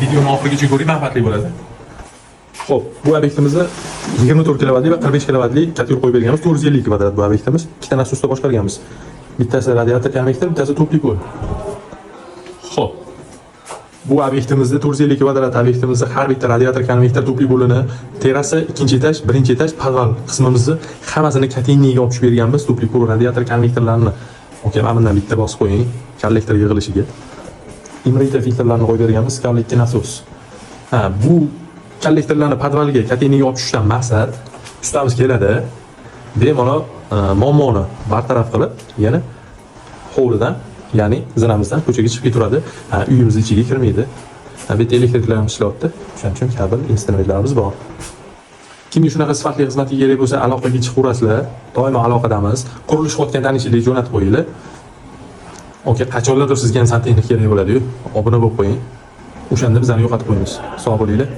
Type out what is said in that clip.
videoni oxirigacha ko'ring, manfaatli bo'ladi. Xo'p, bu obyektimizni 24 kilovatli va 45 kilovatli kotyor qo'yib berganmiz. 450 kvadrat bu obyektimiz. Ikkita nasusda boshqarganmiz. Bittasi radiator konvektor, bittasi topli ko'l. Xo'p. Bu obyektimizda 450 kvadrat obyektimizda har bitta radiator konvektor topli bo'lini, terrasa, ikkinchi etaj, birinchi etaj, podval qismimizni hammasini kateniyaga olib tushib berganmiz. Topli ko'l radiator konvektorlarini okey, mana bundan bitta bosib qo'ying, kollektor yig'ilishiga. Imrita filtrlarni qo'yib berganmiz, kollektor nasos. Bu kollektorlarni podvalga, kateniyaga olib tushishdan maqsad ustamiz keladi, bemalol muammoni bartaraf qilib, yana hovlidan, ya'ni zinamizdan ko'chaga chiqib keturadi. Uyimiz ichiga kirmaydi. Bu yerda elektriklarimiz ishlayapti. Shuning uchun kabel, instrumentlarimiz bor. Kimga shunaqa sifatli xizmatga kerak bo'lsa, aloqaga chiqaverasizlar. Doimo aloqadamiz. Qurilish qilayotgan tanishchilik jo'natib qo'yinglar. Okey, qachonlardir sizga ham santexnik kerak bo'ladi-yu. Obuna bo'lib qo'ying. O'shanda bizlarni yo'qotib qo'yamiz. Sog' bo'linglar.